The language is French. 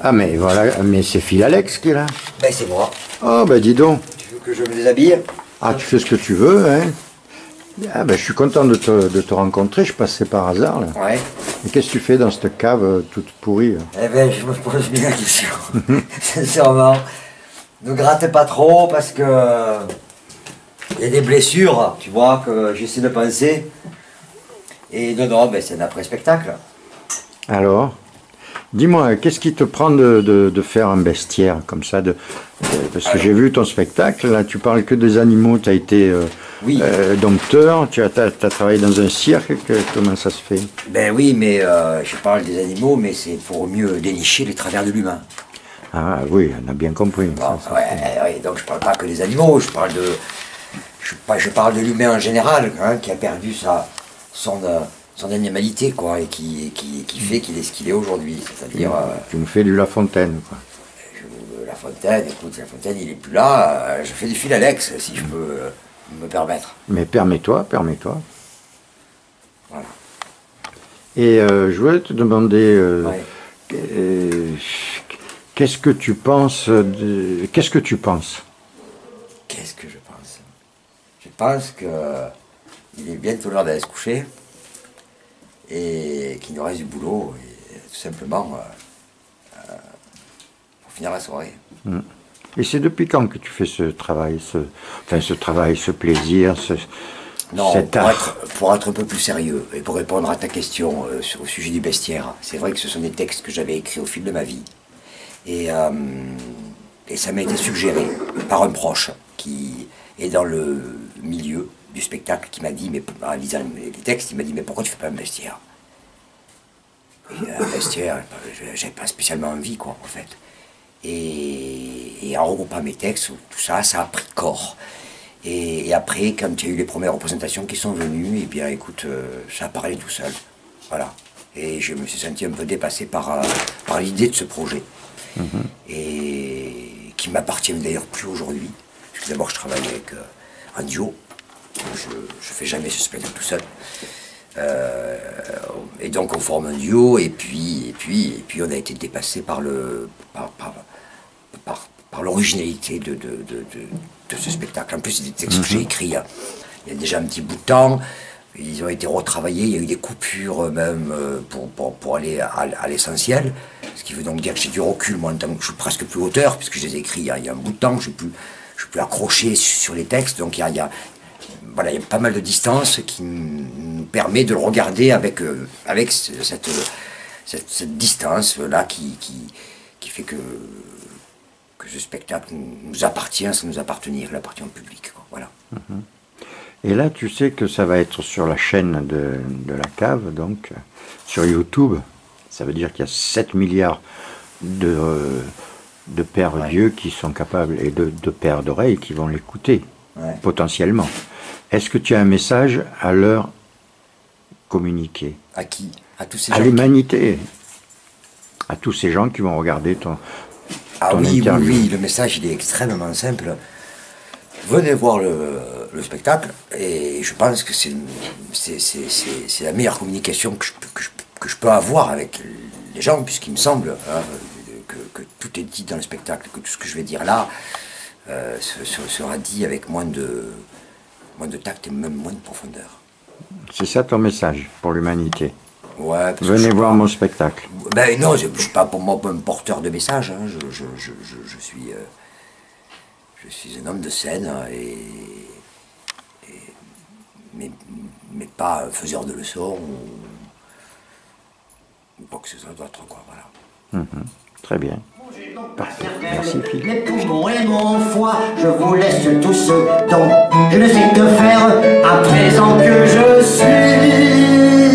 Ah mais voilà, mais c'est Phil Alex qui est là. Ben c'est moi. Oh ben dis donc. Tu veux que je me déshabille? Ah tu fais ce que tu veux, hein. Ah ben je suis content de te rencontrer, je passais par hasard là. Ouais. Et qu'est-ce que tu fais dans cette cave toute pourrie? Eh ben je me pose bien la question. Sincèrement. Ne gratte pas trop parce que il y a des blessures, tu vois, que j'essaie de penser. Et non, ben c'est un après-spectacle. Alors, dis-moi, qu'est-ce qui te prend de faire un bestiaire comme ça parce que j'ai vu ton spectacle, là, tu parles que des animaux, tu as été Oui. dompteur, tu as travaillé dans un cirque, comment ça se fait? Ben oui, mais je parle des animaux, mais c'est pour mieux dénicher les travers de l'humain. Ah oui, on a bien compris. Bon, ouais, donc je parle pas que des animaux, je parle de l'humain en général, hein, qui a perdu son animalité, quoi, et qui fait qu'il est ce qu'il est aujourd'hui. C'est-à-dire. Tu me fais du La Fontaine, quoi. La Fontaine, écoute, La Fontaine, il est plus là. Je fais du Phil Alex, si je peux me permettre. Mais permets-toi. Voilà. Et je voulais te demander, qu'est-ce que tu penses Qu'est-ce que tu penses? Qu'est-ce que je pense? Je pense qu'il est bientôt l'heure d'aller se coucher et qu'il nous reste du boulot, et tout simplement pour finir la soirée. Et c'est depuis quand que tu fais ce travail, ce plaisir, Non, cet art? pour être un peu plus sérieux et pour répondre à ta question au sujet du bestiaire, c'est vrai que ce sont des textes que j'avais écrits au fil de ma vie. Et ça m'a été suggéré par un proche qui est dans le milieu du spectacle, qui m'a dit, mais en lisant les textes, il m'a dit, mais pourquoi tu fais pas un bestiaire? Et un bestiaire, j'avais pas spécialement envie, quoi, en fait. Et en regroupant mes textes, tout ça, ça a pris corps. Et après, quand il y a eu les premières représentations qui sont venues, eh bien, écoute, ça a parlé tout seul. Voilà. Et je me suis senti un peu dépassé par l'idée de ce projet. Et qui m'appartient d'ailleurs plus aujourd'hui. Parce que d'abord, je travaille avec un duo. Je fais jamais ce spectacle tout seul. Et donc, on forme un duo, et puis on a été dépassé par l'originalité de ce spectacle. En plus, c'est des textes que j'ai écrits il y a déjà un petit bout de temps. Ils ont été retravaillés, il y a eu des coupures même pour aller à l'essentiel. Ce qui veut donc dire que j'ai du recul, moi, en tant que je suis presque plus auteur, puisque je les ai écrits il y a un bout de temps, je suis plus accroché sur les textes. Donc il y a pas mal de distance qui nous permet de le regarder avec cette distance-là qui fait que ce spectacle nous appartient sans nous appartenir, il appartient au public, quoi. Voilà. Et là, tu sais que ça va être sur la chaîne de la cave, donc sur YouTube. Ça veut dire qu'il y a 7 milliards de paires d'yeux qui sont capables, et de paires d'oreilles qui vont l'écouter, potentiellement. Est-ce que tu as un message à leur communiquer? À qui? À tous ces gens? À l'humanité. À tous ces gens qui vont regarder ton interview. Oui, le message il est extrêmement simple. Venez voir le spectacle, et je pense que c'est la meilleure communication que je peux avoir avec les gens, puisqu'il me semble que tout est dit dans le spectacle, que tout ce que je vais dire là sera dit avec moins de tact et même moins de profondeur. C'est ça ton message pour l'humanité? Ouais. Venez voir mon spectacle. Ben non, je ne suis pas pour moi un porteur de message, hein. Je suis un homme de scène, mais pas un faiseur de leçons ou quoi que ce soit d'autre, quoi, voilà. Très bien. Parfait. Merci, Phil. Mes poumons et mon foie, je vous laisse tous donc je ne sais que faire à présent que je suis